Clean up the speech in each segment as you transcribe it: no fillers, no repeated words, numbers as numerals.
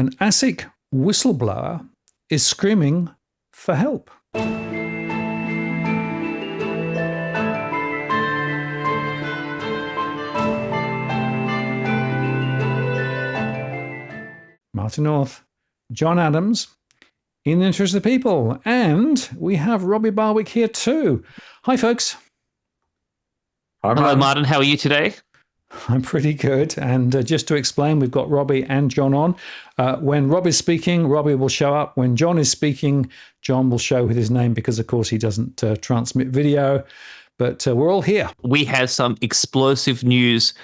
An ASIC whistleblower is screaming for help. Martin North, John Adams, in the interest of the people. And we have Robbie Barwick here too. Hi, folks. Hi, Hello, Martin. How are you today? I'm pretty good. And just to explain, we've got Robbie and John on. When Robbie's speaking, Robbie will show up. When John is speaking, John will show with his name because, of course, he doesn't transmit video. But we're all here. We have some explosive news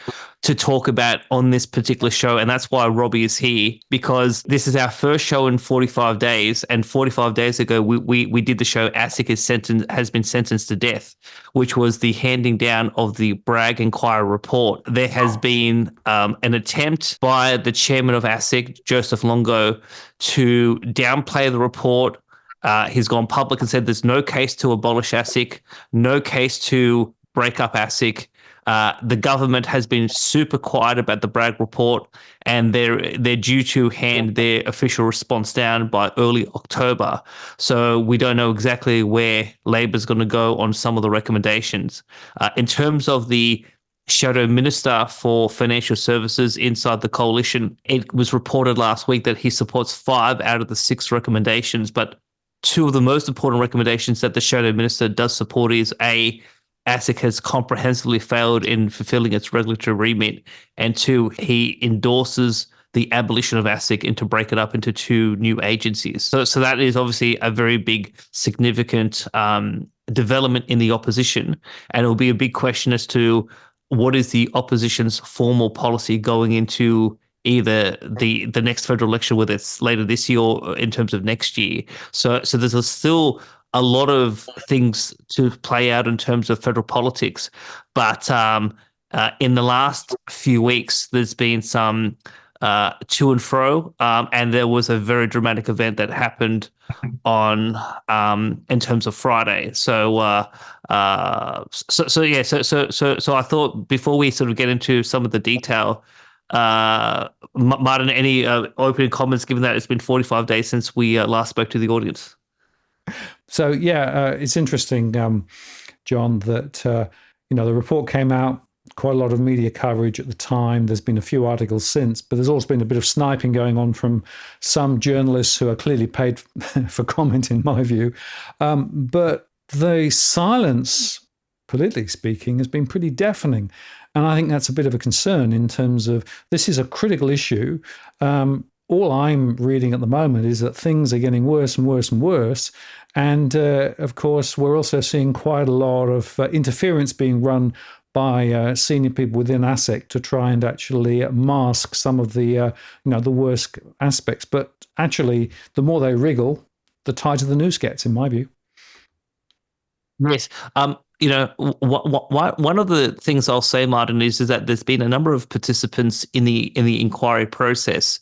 to talk about on this particular show, and that's why Robbie is here, because this is our first show in 45 days, and 45 days ago we did the show ASIC has been sentenced to death, which was the handing down of the Bragg Inquiry report. There has been an attempt by the chairman of ASIC, Joseph Longo, to downplay the report. He's gone public and said there's no case to abolish ASIC, no case to break up ASIC. The government has been super quiet about the Bragg report, and they're due to hand their official response down by early October. So we don't know exactly where Labor's going to go on some of the recommendations. In terms of the Shadow Minister for Financial Services inside the coalition, it was reported last week that he supports 5 out of the 6 recommendations, but 2 of the most important recommendations that the Shadow Minister does support is ASIC has comprehensively failed in fulfilling its regulatory remit, and 2, he endorses the abolition of ASIC and to break it up into 2 new agencies. So that is obviously a very big, significant development in the opposition, and it will be a big question as to what is the opposition's formal policy going into either the next federal election, whether it's later this year or in terms of next year. So there's still a lot of things to play out in terms of federal politics. But in the last few weeks, there's been some to and fro, and there was a very dramatic event that happened on in terms of Friday. So I thought before we sort of get into some of the detail, Martin, any opening comments, given that it's been 45 days since we last spoke to the audience? So, it's interesting, John, that, the report came out, quite a lot of media coverage at the time. There's been a few articles since, but there's also been a bit of sniping going on from some journalists who are clearly paid for comment, in my view. But the silence, politically speaking, has been pretty deafening. And I think that's a bit of a concern in terms of this is a critical issue. All I'm reading at the moment is that things are getting worse and worse and worse. And of course, we're also seeing quite a lot of interference being run by senior people within ASIC to try and actually mask some of the the worst aspects. But actually, the more they wriggle, the tighter the noose gets, in my view. Yes. One of the things I'll say, Martin, is that there's been a number of participants in the inquiry process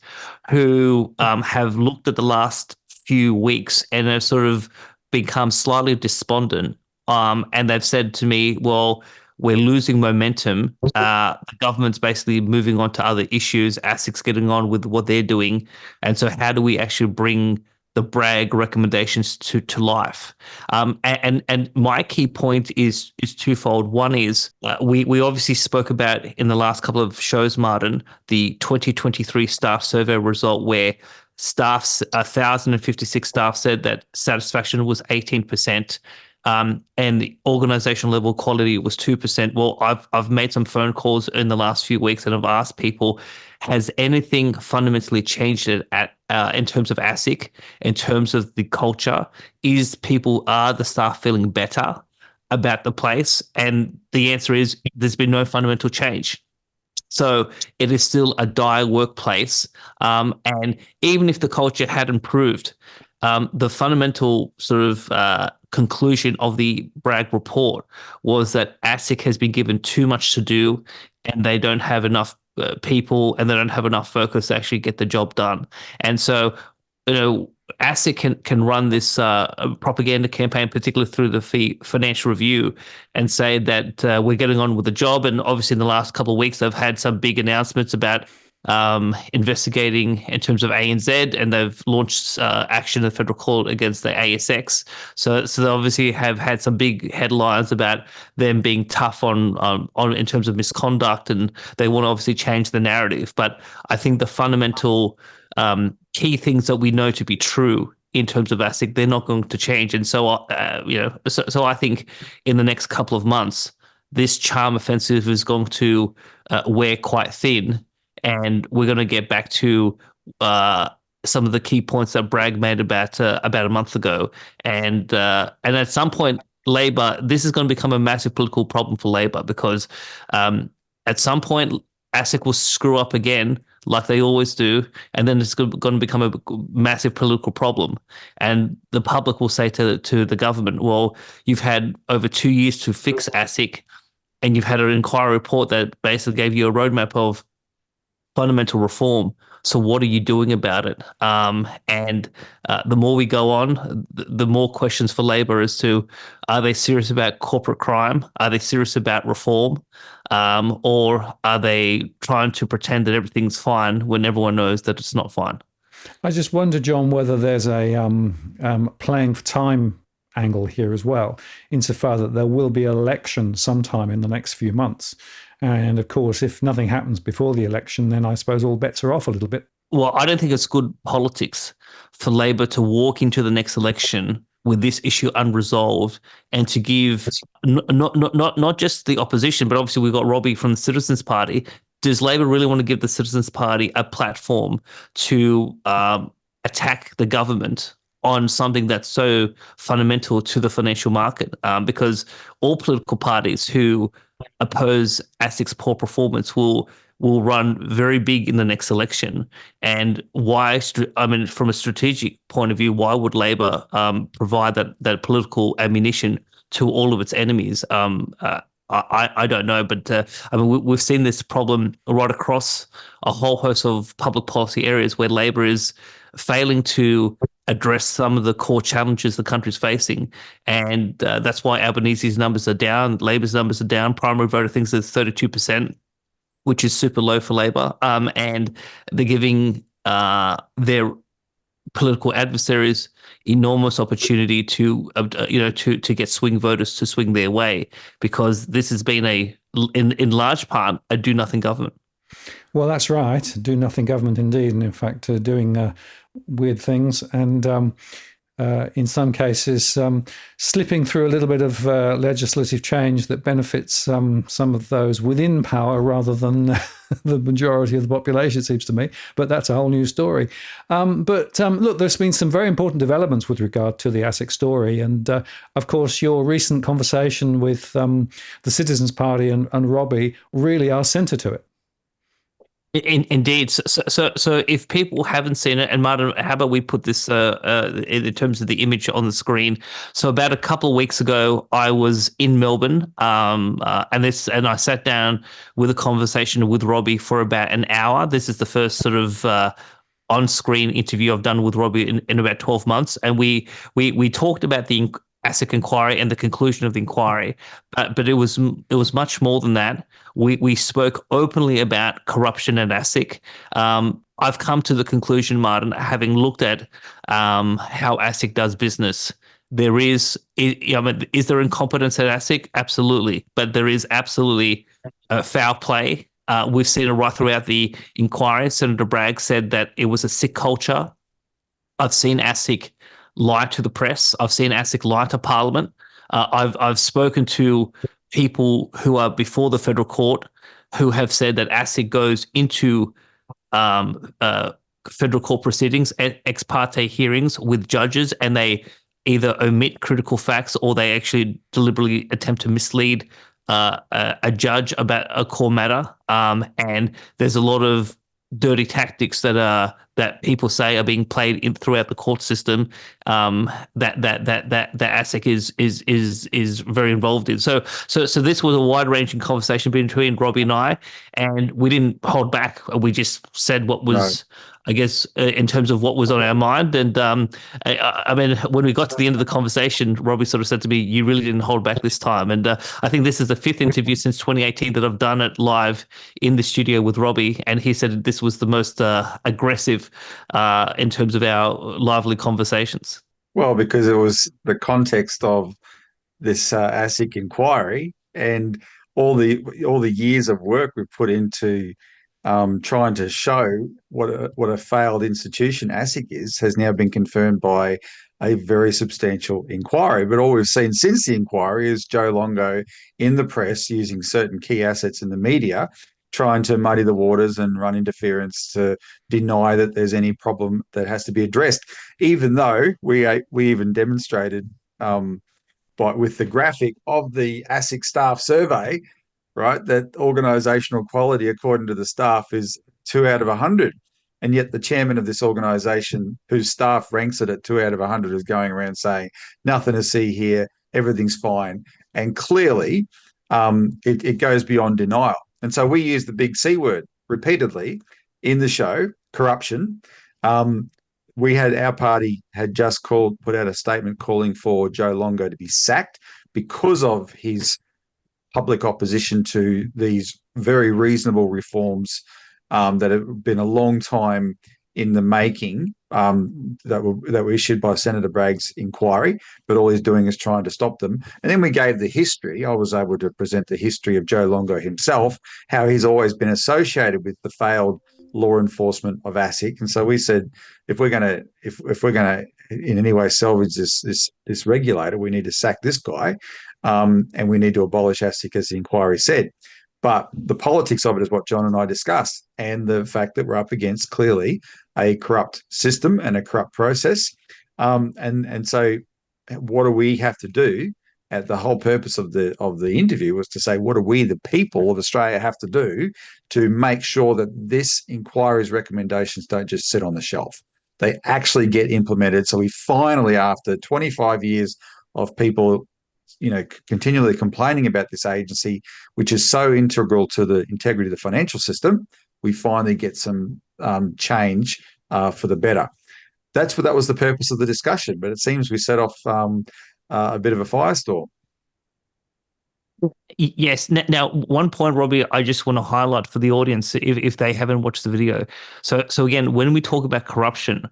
who have looked at the last few weeks and have sort of become slightly despondent. And they've said to me, well, we're losing momentum. The government's basically moving on to other issues. ASIC's getting on with what they're doing. And so how do we actually bring the Bragg recommendations to life? And my key point is twofold. One is we obviously spoke about in the last couple of shows, Martin, the 2023 staff survey result where 1,056 staff said that satisfaction was 18%. And the organizational level quality was 2%. Well, I've made some phone calls in the last few weeks and I've asked people, has anything fundamentally changed in terms of ASIC, in terms of the culture? Are the staff feeling better about the place? And the answer is there's been no fundamental change. So it is still a dire workplace. And even if the culture had improved, the fundamental sort of conclusion of the Bragg report was that ASIC has been given too much to do and they don't have enough people and they don't have enough focus to actually get the job done. And so, ASIC can run this propaganda campaign, particularly through the Financial Review, and say that we're getting on with the job. And obviously in the last couple of weeks, they've had some big announcements about investigating in terms of ANZ, and they've launched action in the federal court against the ASX. So they obviously have had some big headlines about them being tough on in terms of misconduct, and they want to obviously change the narrative. But I think the fundamental key things that we know to be true in terms of ASIC, they're not going to change. And so, so I think in the next couple of months, this charm offensive is going to wear quite thin, and we're going to get back to some of the key points that Bragg made about a month ago. And at some point, Labor, this is going to become a massive political problem for Labor, because at some point, ASIC will screw up again, like they always do, and then it's going to become a massive political problem. And the public will say to the government, well, you've had over 2 years to fix ASIC, and you've had an inquiry report that basically gave you a roadmap of fundamental reform. So what are you doing about it? And the more we go on, the more questions for Labor as to, are they serious about corporate crime? Are they serious about reform? Or are they trying to pretend that everything's fine when everyone knows that it's not fine? I just wonder, John, whether there's a playing for time angle here as well, insofar that there will be an election sometime in the next few months. And of course, if nothing happens before the election, then I suppose all bets are off a little bit. Well, I don't think it's good politics for Labor to walk into the next election with this issue unresolved, and to give not just the opposition, but obviously we've got Robbie from the Citizens Party. Does Labor really want to give the Citizens Party a platform to attack the government on something that's so fundamental to the financial market? Because all political parties who oppose ASIC's poor performance will run very big in the next election. And why? I mean, from a strategic point of view, why would Labor provide that political ammunition to all of its enemies? I don't know, but I mean, we've seen this problem right across a whole host of public policy areas where Labor is failing to address some of the core challenges the country's facing. And that's why Albanese's numbers are down, Labor's numbers are down. Primary voter thinks it's 32%, which is super low for Labor. And they're giving their political adversaries enormous opportunity to get swing voters to swing their way, because this has been in large part a do nothing government. Well, that's right. Do nothing government indeed. And in fact, doing weird things, and in some cases, slipping through a little bit of legislative change that benefits some of those within power rather than the majority of the population, it seems to me. But that's a whole new story. But look, there's been some very important developments with regard to the ASIC story. And of course, your recent conversation with the Citizens Party and Robbie really are centre to it. Indeed. So if people haven't seen it, and Martin, how about we put this in terms of the image on the screen? So about a couple of weeks ago, I was in Melbourne, and I sat down with a conversation with Robbie for about an hour. This is the first sort of on-screen interview I've done with Robbie in about 12 months, and we talked about the ASIC inquiry and the conclusion of the inquiry, but it was much more than that. We spoke openly about corruption at ASIC. I've come to the conclusion, Martin, having looked at how ASIC does business. Is there incompetence at ASIC? Absolutely, but there is absolutely foul play. We've seen it right throughout the inquiry. Senator Bragg said that it was a sick culture. I've seen ASIC lie to the press. I've seen ASIC lie to Parliament. I've spoken to people who are before the federal court who have said that ASIC goes into federal court proceedings, ex parte hearings with judges, and they either omit critical facts or they actually deliberately attempt to mislead a judge about a core matter. And there's a lot of dirty tactics that people say are being played throughout the court system, that ASIC is very involved in. So this was a wide-ranging conversation between Robbie and I, and we didn't hold back. We just said what was I guess, in terms of what was on our mind. And I mean, when we got to the end of the conversation, Robbie sort of said to me, "You really didn't hold back this time." And I think this is the fifth interview since 2018 that I've done it live in the studio with Robbie, and he said this was the most aggressive in terms of our lively conversations. Well, because it was the context of this ASIC inquiry and all the years of work we've put into trying to show what a failed institution ASIC is has now been confirmed by a very substantial inquiry. But all we've seen since the inquiry is Joe Longo in the press using certain key assets in the media, trying to muddy the waters and run interference to deny that there's any problem that has to be addressed, even though we even demonstrated with the graphic of the ASIC staff survey, right, that organisational quality, according to the staff, is 2 out of 100. And yet the chairman of this organisation, whose staff ranks it at 2 out of 100, is going around saying, nothing to see here, everything's fine. And clearly it goes beyond denial. And so we use the big C word repeatedly in the show, corruption. Our party had just put out a statement calling for Joe Longo to be sacked because of his public opposition to these very reasonable reforms that have been a long time in the making, that were issued by Senator Bragg's inquiry, but all he's doing is trying to stop them. And then we gave the history. I was able to present the history of Joe Longo himself, how he's always been associated with the failed law enforcement of ASIC. And so we said, if we're going to in any way salvage this regulator, we need to sack this guy, and we need to abolish ASIC, as the inquiry said. But the politics of it is what John and I discussed, and the fact that we're up against clearly a corrupt system and a corrupt process. And so what do we have to do? The whole purpose of the interview was to say, what do we, the people of Australia, have to do to make sure that this inquiry's recommendations don't just sit on the shelf? They actually get implemented. So we finally, after 25 years of people continually complaining about this agency, which is so integral to the integrity of the financial system, we finally get some change for the better. That was the purpose of the discussion, but it seems we set off a bit of a firestorm. Yes. Now, one point, Robbie, I just want to highlight for the audience, if they haven't watched the video. So again, when we talk about corruption,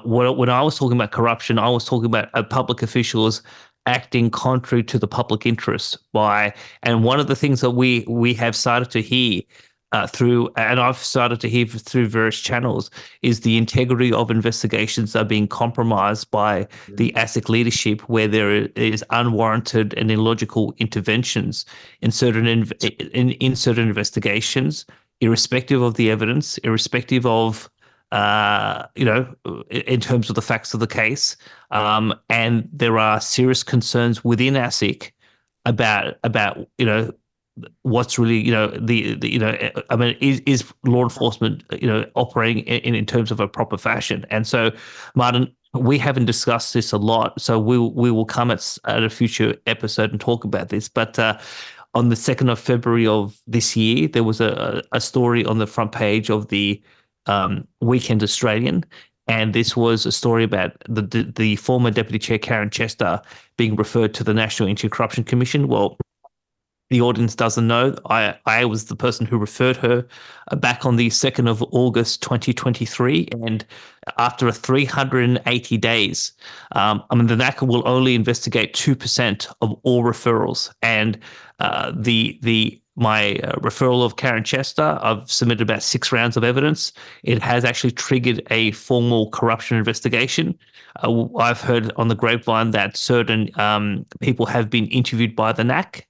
when I was talking about corruption, I was talking about public officials acting contrary to the public interest and one of the things that we have started to hear and I've started to hear through various channels, is the integrity of investigations are being compromised by the ASIC leadership, where there is unwarranted and illogical interventions in certain investigations, irrespective of the evidence, irrespective of in terms of the facts of the case, and there are serious concerns within ASIC about what's really I mean, is law enforcement operating in terms of a proper fashion? And so, Martin, we haven't discussed this a lot, so we will come at a future episode and talk about this. But on the 2nd of February of this year, there was a story on the front page of the Weekend Australian, and this was a story about the former Deputy Chair Karen Chester being referred to the National Anti-Corruption Commission. Well, the audience doesn't know, I was the person who referred her back on the 2nd of August 2023, and after 380 days, the NACA will only investigate 2% of all referrals, and my referral of Karen Chester, I've submitted about 6 rounds of evidence. It has actually triggered a formal corruption investigation. I've heard on the grapevine that certain people have been interviewed by the NAC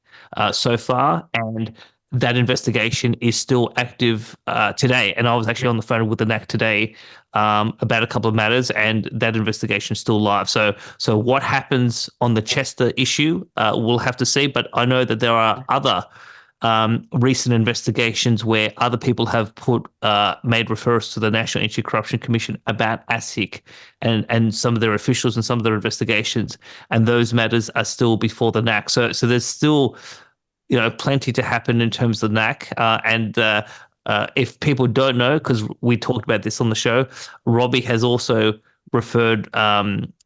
so far, and that investigation is still active today. And I was actually on the phone with the NAC today about a couple of matters, and that investigation is still live. So what happens on the Chester issue, we'll have to see. But I know that there are other recent investigations where other people have made referrals to the National Anti-Corruption Commission about ASIC and some of their officials and some of their investigations, and those matters are still before the NAC. So there's still plenty to happen in terms of the NAC, and if people don't know, because we talked about this on the show, Robbie has also referred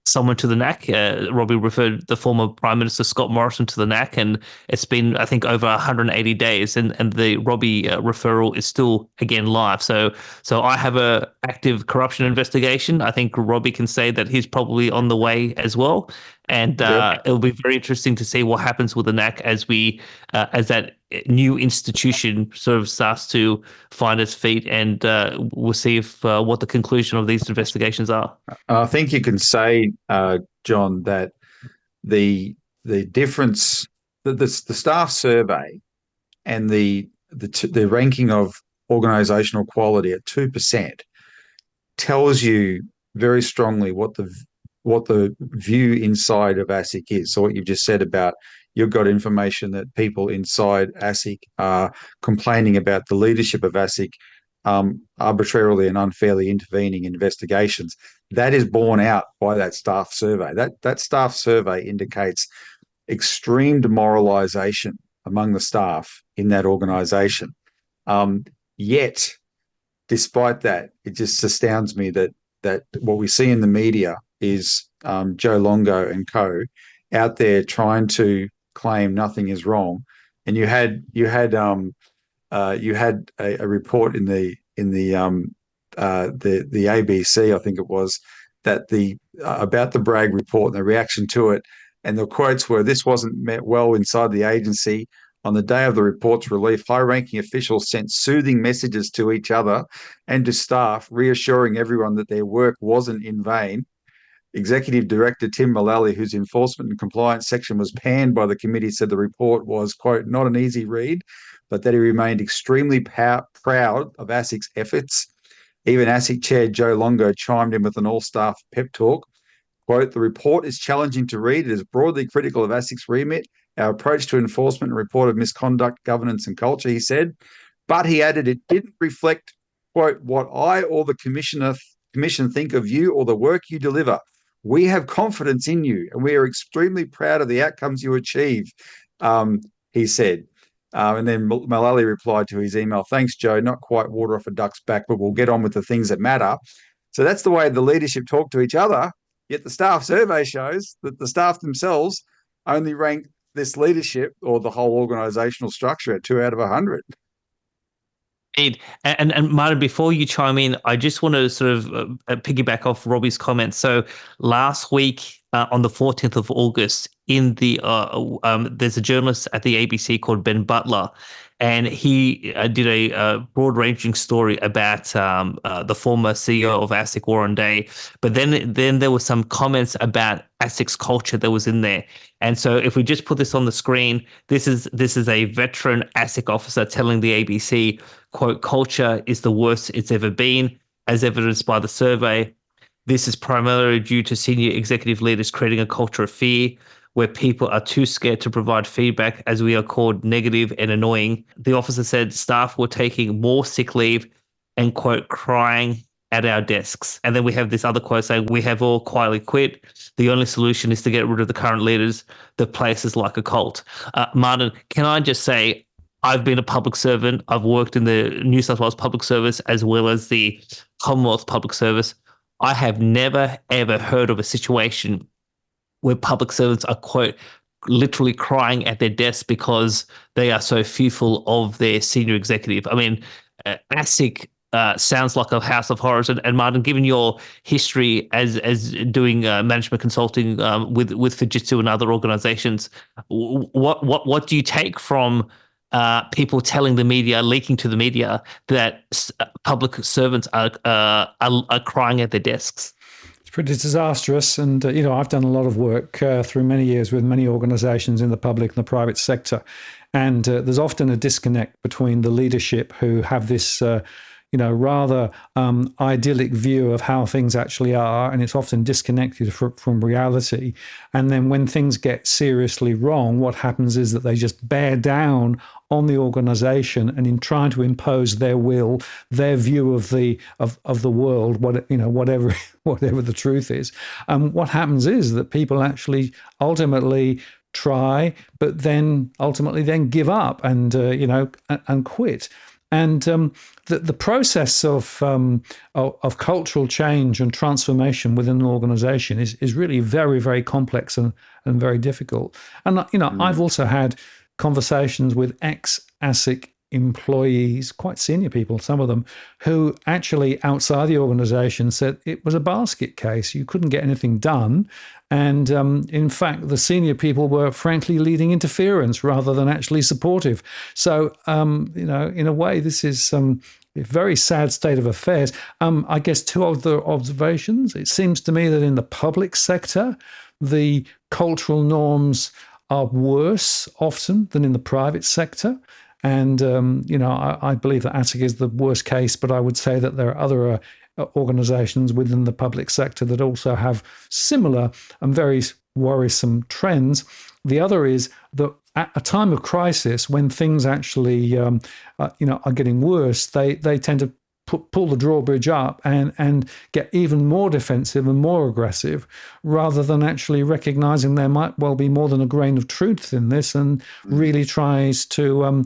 someone to the NAC. Robbie referred the former Prime Minister Scott Morrison to the NAC, and it's been, I think, over 180 days, and the Robbie referral is still again live. So I have a active corruption investigation. I think Robbie can say that he's probably on the way as well, and it'll be very interesting to see what happens with the NAC as that new institution sort of starts to find its feet, and we'll see if what the conclusion of these investigations are. I think you can say, John, that the difference, the staff survey and the ranking of organisational quality at 2% tells you very strongly what the view inside of ASIC is. So what you've just said about, you've got information that people inside ASIC are complaining about the leadership of ASIC arbitrarily and unfairly intervening in investigations. That is borne out by that staff survey. That staff survey indicates extreme demoralisation among the staff in that organisation. Yet, despite that, it just astounds me that what we see in the media is Joe Longo and co out there trying to claim nothing is wrong. And you had a report in the ABC, I think it was, that about the Bragg report and the reaction to it, and the quotes were, "This wasn't met well inside the agency. On the day of the report's relief, high-ranking officials sent soothing messages to each other and to staff, reassuring everyone that their work wasn't in vain. Executive Director Tim Mullally, whose enforcement and compliance section was panned by the committee, said the report was, quote, not an easy read, but that he remained extremely proud of ASIC's efforts. Even ASIC Chair Joe Longo chimed in with an all-staff pep talk. Quote, the report is challenging to read. It is broadly critical of ASIC's remit, our approach to enforcement and report of misconduct, governance and culture, he said. But he added it didn't reflect, quote, what I or the commission think of you or the work you deliver. We have confidence in you and we are extremely proud of the outcomes you achieve, he said. And then Mullally replied to his email, thanks, Joe, not quite water off a duck's back, but we'll get on with the things that matter. So that's the way the leadership talk to each other, yet the staff survey shows that the staff themselves only rank this leadership or the whole organisational structure at 2 out of 100. And Martin, before you chime in, I just want to sort of piggyback off Robbie's comments. So last week on the 14th of August, in the there's a journalist at the ABC called Ben Butler, and he did a broad-ranging story about the former CEO of ASIC, Warren Day. But then there were some comments about ASIC's culture that was in there. And so if we just put this on the screen, this is a veteran ASIC officer telling the ABC, quote, culture is the worst it's ever been, as evidenced by the survey. This is primarily due to senior executive leaders creating a culture of fear where people are too scared to provide feedback as we are called negative and annoying. The officer said staff were taking more sick leave and, quote, crying at our desks. And then we have this other quote saying, we have all quietly quit. The only solution is to get rid of the current leaders. The place is like a cult. Martin, can I just say, I've been a public servant. I've worked in the New South Wales Public Service as well as the Commonwealth Public Service. I have never, ever heard of a situation where public servants are, quote, literally crying at their desks because they are so fearful of their senior executive. I mean, ASIC sounds like a house of horrors. And Martin, given your history as doing management consulting with Fujitsu and other organizations, what do you take from people telling the media, leaking to the media that public servants are crying at their desks? It's pretty disastrous. And, I've done a lot of work through many years with many organizations in the public and the private sector. And there's often a disconnect between the leadership who have this rather idyllic view of how things actually are, and it's often disconnected from reality. And then when things get seriously wrong, what happens is that they just bear down on the organization, and in trying to impose their will, their view of the world, whatever the truth is. What happens is that people actually ultimately try, but then ultimately give up and and quit. And the process of cultural change and transformation within an organization is really very, very complex and very difficult. And, I've also had conversations with ex-ASIC employees, quite senior people, some of them, who actually outside the organization said it was a basket case. You couldn't get anything done. And in fact, the senior people were frankly leading interference rather than actually supportive. So, in a way, this is a very sad state of affairs. I guess two other observations. It seems to me that in the public sector, the cultural norms are worse often than in the private sector. And, I believe that ASIC is the worst case, but I would say that there are other organizations within the public sector that also have similar and very worrisome trends. The other is that at a time of crisis, when things actually, are getting worse, they tend to pull the drawbridge up and get even more defensive and more aggressive, rather than actually recognizing there might well be more than a grain of truth in this, and really tries to,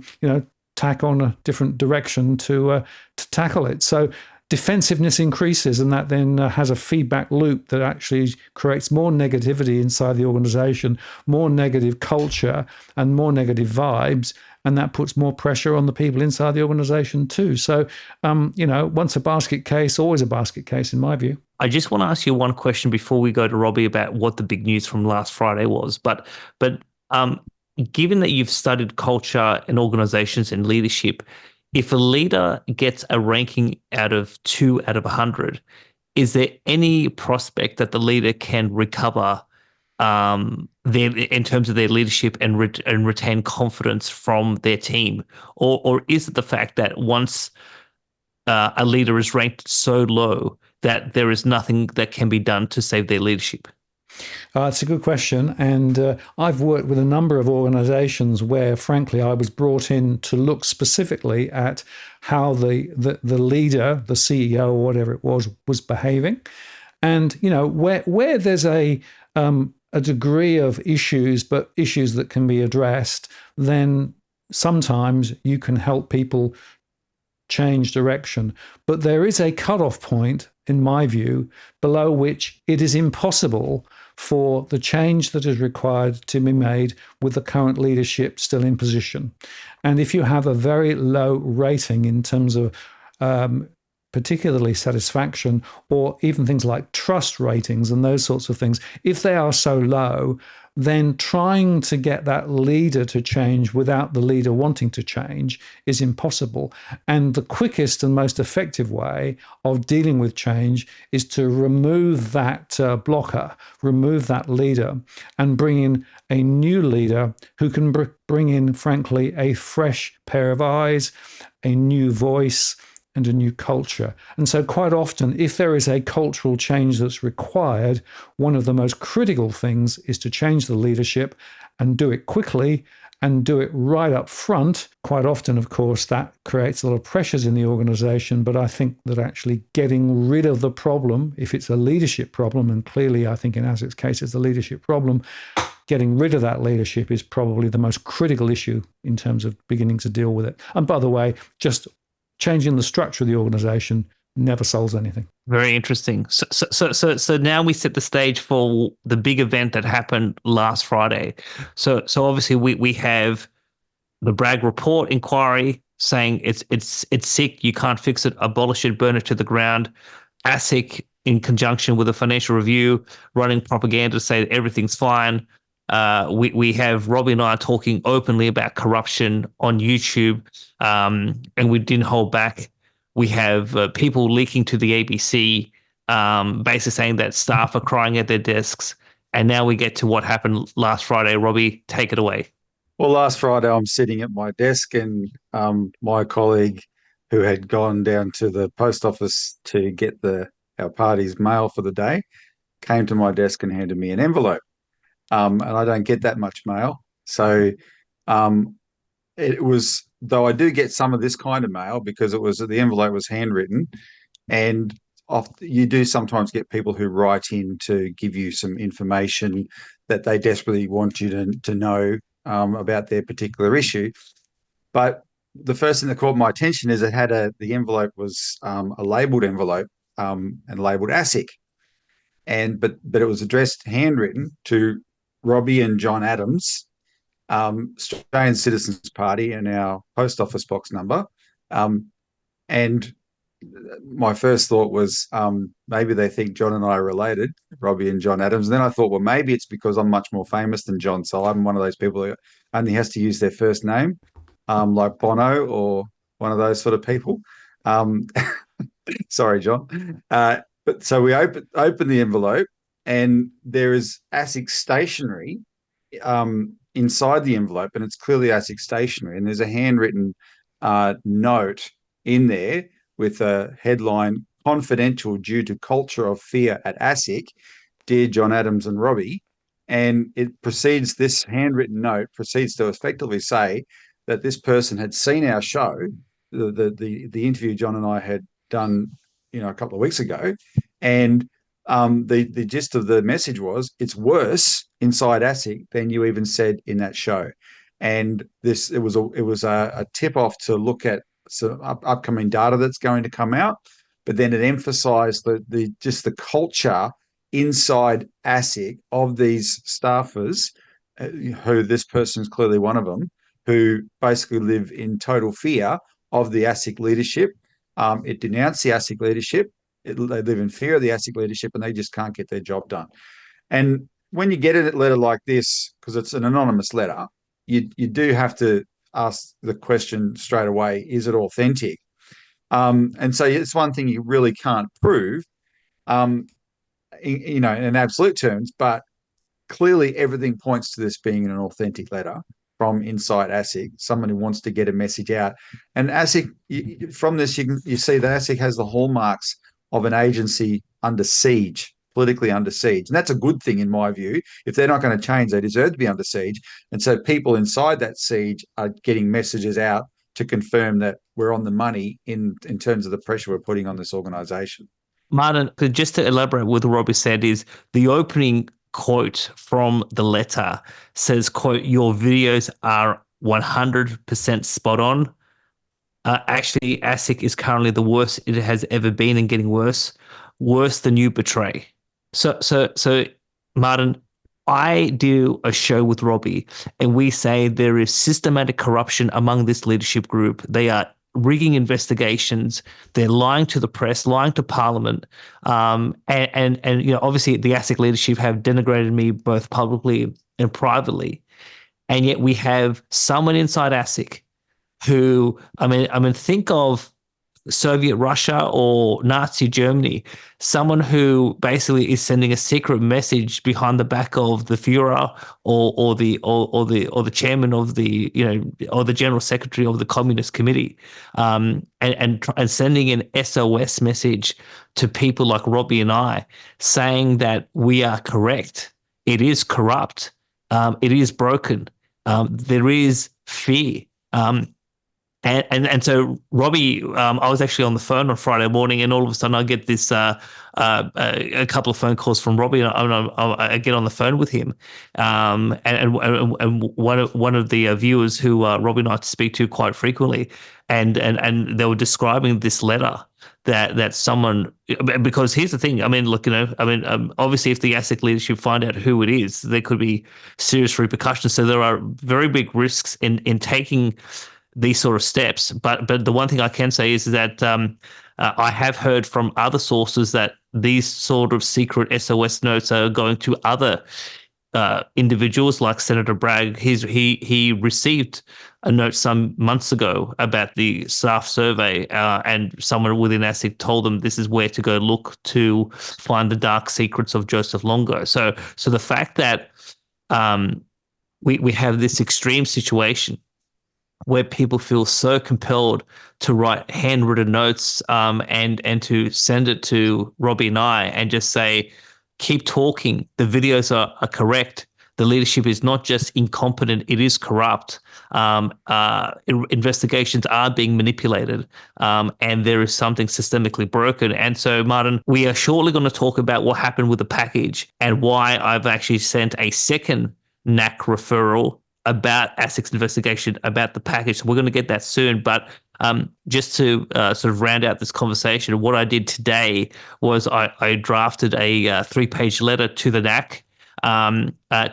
tack on a different direction to tackle it. So defensiveness increases, and that then has a feedback loop that actually creates more negativity inside the organization, more negative culture and more negative vibes. And that puts more pressure on the people inside the organization too. So, once a basket case, always a basket case, in my view. I just want to ask you one question before we go to Robbie about what the big news from last Friday was. But given that you've studied culture and organizations and leadership, if a leader gets a ranking out of 2 out of 100, is there any prospect that the leader can recover in terms of their leadership and retain confidence from their team? Or is it the fact that once a leader is ranked so low that there is nothing that can be done to save their leadership? It's a good question. And I've worked with a number of organizations where, frankly, I was brought in to look specifically at how the leader, the CEO or whatever it was behaving. And, where there's a degree of issues, but issues that can be addressed, then sometimes you can help people change direction. But there is a cutoff point, in my view, below which it is impossible for the change that is required to be made with the current leadership still in position. And if you have a very low rating in terms of particularly satisfaction, or even things like trust ratings and those sorts of things, if they are so low, then trying to get that leader to change without the leader wanting to change is impossible. And the quickest and most effective way of dealing with change is to remove that blocker, remove that leader, and bring in a new leader who can bring in, frankly, a fresh pair of eyes, a new voice, and a new culture. And so quite often, if there is a cultural change that's required, one of the most critical things is to change the leadership and do it quickly and do it right up front. Quite often, of course, that creates a lot of pressures in the organization. But I think that actually getting rid of the problem, if it's a leadership problem, and clearly I think in ASIC's case it's a leadership problem, getting rid of that leadership is probably the most critical issue in terms of beginning to deal with it. And by the way, just changing the structure of the organization never solves anything. Very interesting. So now we set the stage for the big event that happened last Friday. So obviously we have the Bragg report inquiry saying it's sick, you can't fix it, abolish it, burn it to the ground. ASIC, in conjunction with a financial review, running propaganda to say that everything's fine. We have Robbie and I talking openly about corruption on YouTube, and we didn't hold back. We have people leaking to the ABC, basically saying that staff are crying at their desks. And now we get to what happened last Friday. Robbie, take it away. Well, last Friday, I'm sitting at my desk, and my colleague who had gone down to the post office to get our party's mail for the day came to my desk and handed me an envelope. And I don't get that much mail. So it was, though I do get some of this kind of mail because the envelope was handwritten, and you do sometimes get people who write in to give you some information that they desperately want you to know about their particular issue. But the first thing that caught my attention is it had the envelope was a labelled envelope and labelled ASIC, but it was addressed handwritten to Robbie and John Adams, Australian Citizens Party, and our post office box number. And my first thought was maybe they think John and I are related, Robbie and John Adams. And then I thought, well, maybe it's because I'm much more famous than John, so I'm one of those people who only has to use their first name, like Bono or one of those sort of people. Um, Sorry, John. But so we open the envelope, and there is ASIC stationery inside the envelope, and it's clearly ASIC stationery. And there's a handwritten note in there with a headline, "Confidential due to culture of fear at ASIC, dear John Adams and Robbie." And this handwritten note proceeds to effectively say that this person had seen our show, the interview John and I had done, a couple of weeks ago, and the gist of the message was, it's worse inside ASIC than you even said in that show. And it was a tip off to look at some upcoming data that's going to come out, but then it emphasised just the culture inside ASIC of these staffers, who this person's clearly one of them, who basically live in total fear of the ASIC leadership. It denounced the ASIC leadership. They live in fear of the ASIC leadership, and they just can't get their job done. And when you get a letter like this, because it's an anonymous letter, you do have to ask the question straight away: is it authentic? And so it's one thing you really can't prove, in absolute terms, but clearly everything points to this being an authentic letter from inside ASIC, someone who wants to get a message out. And ASIC, from this, you see that ASIC has the hallmarks of an agency under siege, politically under siege. And that's a good thing in my view. If they're not going to change, they deserve to be under siege. And so people inside that siege are getting messages out to confirm that we're on the money in terms of the pressure we're putting on this organisation. Martin, just to elaborate what Robbie said, is the opening quote from the letter says, quote, "Your videos are 100% spot on. Actually, ASIC is currently the worst it has ever been and getting worse than you betray." So Martin, I do a show with Robbie, and we say there is systematic corruption among this leadership group. They are rigging investigations. They're lying to the press, lying to Parliament, and obviously the ASIC leadership have denigrated me both publicly and privately, and yet we have someone inside ASIC who, I mean, think of Soviet Russia or Nazi Germany, someone who basically is sending a secret message behind the back of the Führer or the chairman of or the general secretary of the Communist Committee, and sending an SOS message to people like Robbie and I, saying that we are correct. It is corrupt. It is broken. There is fear. And so Robbie, I was actually on the phone on Friday morning, and all of a sudden I get this a couple of phone calls from Robbie, and I get on the phone with him, and one of the viewers who Robbie and I speak to quite frequently, and they were describing this letter that someone, because here's the thing, I mean, look, obviously if the ASIC leadership find out who it is, there could be serious repercussions. So there are very big risks in taking these sort of steps. But the one thing I can say is that I have heard from other sources that these sort of secret SOS notes are going to other individuals, like Senator Bragg. He received a note some months ago about the staff survey, and someone within ASIC told them this is where to go look to find the dark secrets of Joseph Longo. So the fact that we have this extreme situation where people feel so compelled to write handwritten notes and to send it to Robbie and I and just say, keep talking. The videos are correct. The leadership is not just incompetent, it is corrupt. Investigations are being manipulated, and there is something systemically broken. And so, Martin, we are shortly going to talk about what happened with the package and why I've actually sent a second NAC referral about ASIC's investigation, about the package. So we're going to get that soon. But just to sort of round out this conversation, what I did today was I drafted a 3-page letter to the NAC,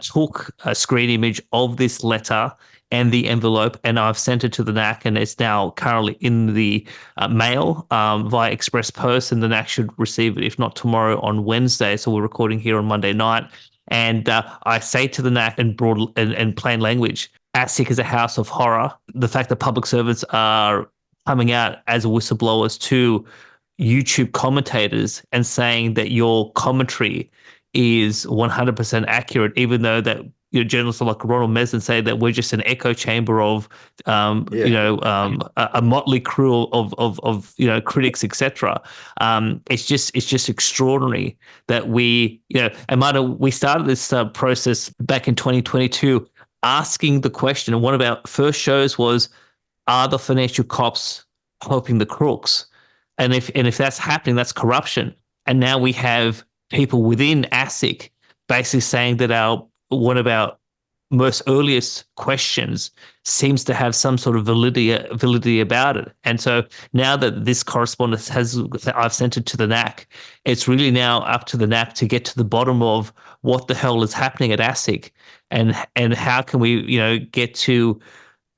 took a screen image of this letter and the envelope, and I've sent it to the NAC, and it's now currently in the mail via express post, and the NAC should receive it, if not tomorrow, on Wednesday. So we're recording here on Monday night. And I say to the NAC in broad and plain language, ASIC is a house of horror. The fact that public servants are coming out as whistleblowers to YouTube commentators and saying that your commentary is 100% accurate, even though that journalists like Ronald Mesden say that we're just an echo chamber of, a motley crew of critics, etc. It's just extraordinary that we, and Marta, we started this process back in 2022, asking the question, and one of our first shows was, are the financial cops helping the crooks? And if that's happening, that's corruption. And now we have people within ASIC basically saying that one of our most earliest questions seems to have some sort of validity about it. And so now that this correspondence I've sent it to the NAC, it's really now up to the NAC to get to the bottom of what the hell is happening at ASIC, and how can we, get to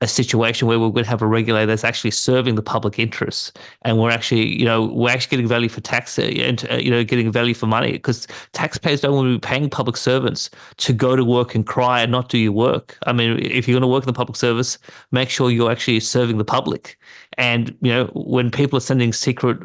a situation where we're going to have a regulator that's actually serving the public interests, and we're actually getting value for tax, and getting value for money, because taxpayers don't want to be paying public servants to go to work and cry and not do your work. I mean, if you're going to work in the public service, make sure you're actually serving the public. And when people are sending secret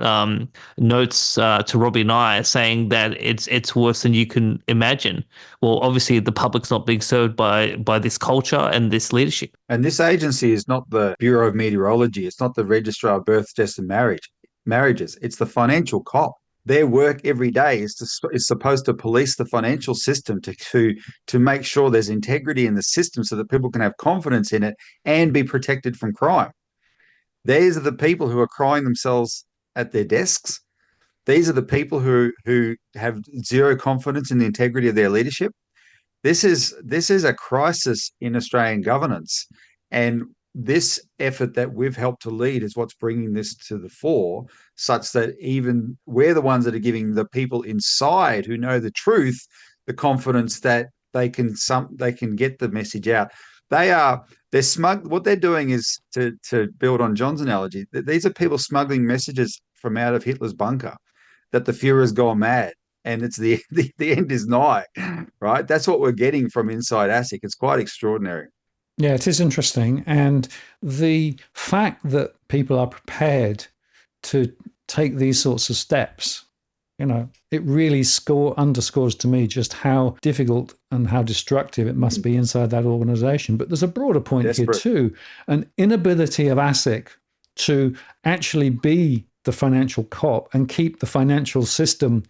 notes to Robbie and I saying that it's worse than you can imagine, well, obviously the public's not being served by this culture and this leadership. And this agency is not the Bureau of Meteorology. It's not the Registrar of Births, Deaths and Marriages. It's the financial cop. Their work every day is supposed to police the financial system to make sure there's integrity in the system so that people can have confidence in it and be protected from crime. These are the people who are crying themselves at their desks. These are the people who have zero confidence in the integrity of their leadership. This is a crisis in Australian governance, and this effort that we've helped to lead is what's bringing this to the fore, such that even we're the ones that are giving the people inside who know the truth the confidence that they can get the message out. They're smug. What they're doing is, to build on John's analogy, these are people smuggling messages from out of Hitler's bunker that the Führer's gone mad and it's the end is nigh, right? That's what we're getting from inside ASIC. It's quite extraordinary. Yeah, it is interesting. And the fact that people are prepared to take these sorts of steps, it really underscores to me just how difficult and how destructive it must be inside that organization. But there's a broader point here too, an inability of ASIC to actually be the financial cop and keep the financial system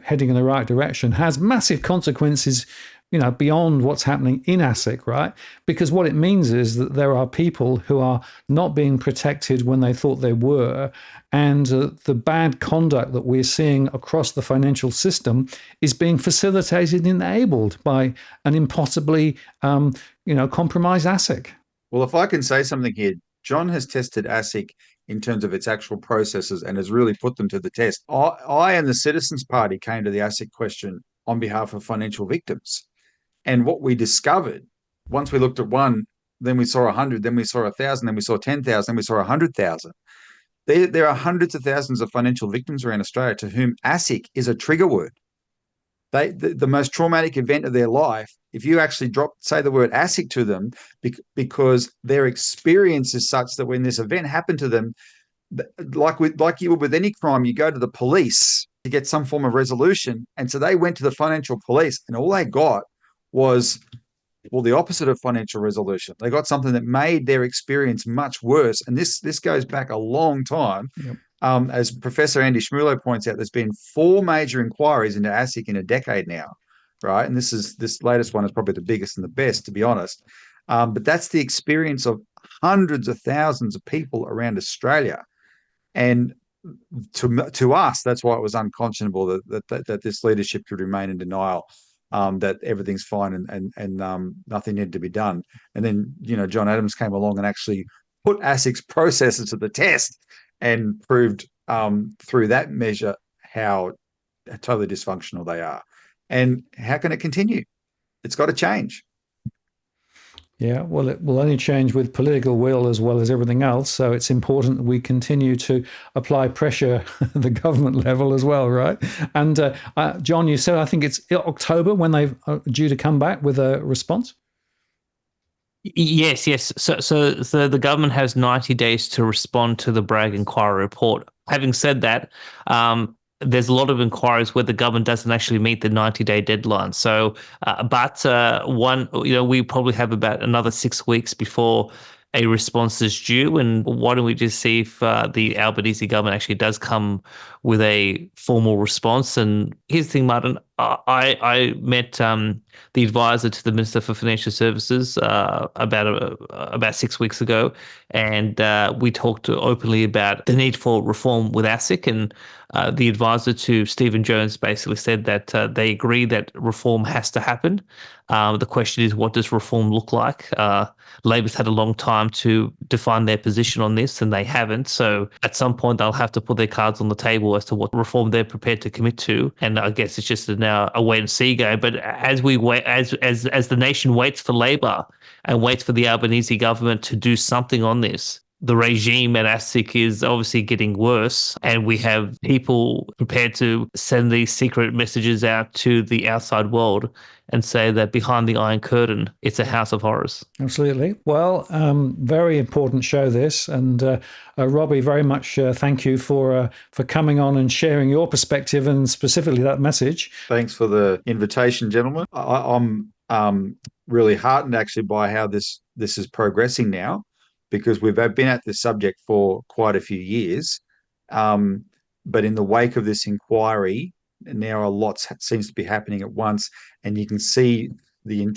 heading in the right direction has massive consequences, beyond what's happening in ASIC, right? Because what it means is that there are people who are not being protected when they thought they were, and the bad conduct that we're seeing across the financial system is being facilitated and enabled by an impossibly, compromised ASIC. Well, if I can say something here, John has tested ASIC in terms of its actual processes and has really put them to the test. I and the Citizens Party came to the ASIC question on behalf of financial victims. And what we discovered, once we looked at one, then we saw 100, then we saw 1,000, then we saw 10,000, then we saw 100,000. There are hundreds of thousands of financial victims around Australia to whom ASIC is a trigger word. The most traumatic event of their life, if you actually say the word ASIC to them, because their experience is such that when this event happened to them, like you would with any crime, you go to the police to get some form of resolution. And so they went to the financial police, and all they got was, well, the opposite of financial resolution. They got something that made their experience much worse. And this goes back a long time. Yep. As Professor Andy Schmulo points out, there's been 4 major inquiries into ASIC in a decade now, right? And this latest one is probably the biggest and the best, to be honest. But that's the experience of hundreds of thousands of people around Australia. And to us, that's why it was unconscionable that this leadership could remain in denial. that everything's fine and nothing needed to be done. And then, John Adams came along and actually put ASIC's processes to the test and proved through that measure how totally dysfunctional they are. And how can it continue? It's got to change. Yeah, well, it will only change with political will as well as everything else. So it's important that we continue to apply pressure at the government level as well, right? And John, you said, I think it's October when they are due to come back with a response? Yes. So the government has 90 days to respond to the Bragg inquiry report. Having said that, there's a lot of inquiries where the government doesn't actually meet the 90-day deadline. So, we probably have about another 6 weeks before a response is due. And why don't we just see if the Albanese government actually does come with a formal response? And here's the thing, Martin. I met the advisor to the Minister for Financial Services about 6 weeks ago, and we talked openly about the need for reform with ASIC. And the advisor to Stephen Jones basically said that they agree that reform has to happen. The question is, what does reform look like? Labor's had a long time to define their position on this, and they haven't. So at some point, they'll have to put their cards on the table as to what reform they're prepared to commit to. And I guess it's just now a wait and see game. But as we wait, as the nation waits for Labor and waits for the Albanese government to do something on this, the regime at ASIC is obviously getting worse, and we have people prepared to send these secret messages out to the outside world and say that behind the Iron Curtain, it's a house of horrors. Absolutely. Well, very important show this, and Robbie, very much thank you for coming on and sharing your perspective and specifically that message. Thanks for the invitation, gentlemen. I'm really heartened actually by how this is progressing now, because we've been at this subject for quite a few years. But in the wake of this inquiry, now a lot seems to be happening at once. And you can see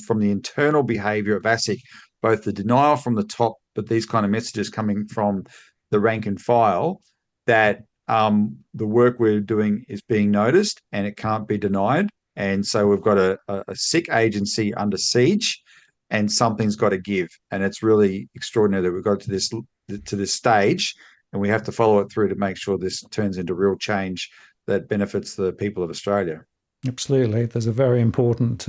from the internal behaviour of ASIC, both the denial from the top, but these kind of messages coming from the rank and file, that the work we're doing is being noticed and it can't be denied. And so we've got a sick agency under siege, and something's got to give. And it's really extraordinary that we've got to this stage, and we have to follow it through to make sure this turns into real change that benefits the people of Australia. Absolutely. There's a very important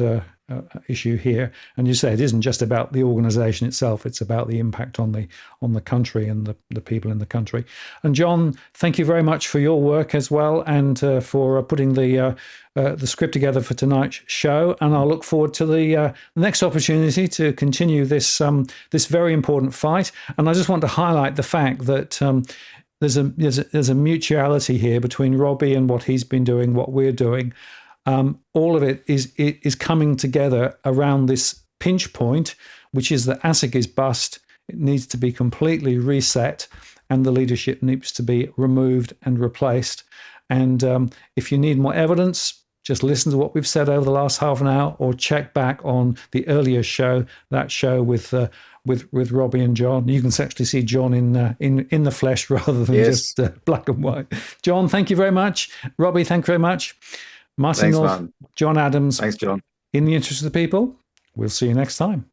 issue here. And you say it isn't just about the organisation itself, it's about the impact on the country and the people in the country. And John, thank you very much for your work as well, and for putting the script together for tonight's show. And I'll look forward to the next opportunity to continue this very important fight. And I just want to highlight the fact that there's a mutuality here between Robbie and what he's been doing, what we're doing. All of it is coming together around this pinch point, which is that ASIC is bust. It needs to be completely reset, and the leadership needs to be removed and replaced. And if you need more evidence, just listen to what we've said over the last half an hour, or check back on the earlier show, that show with Robbie and John. You can actually see John in the flesh rather than just black and white. John, thank you very much. Robbie, thank you very much. Martin North, John Adams. Thanks, John. In the interest of the people, we'll see you next time.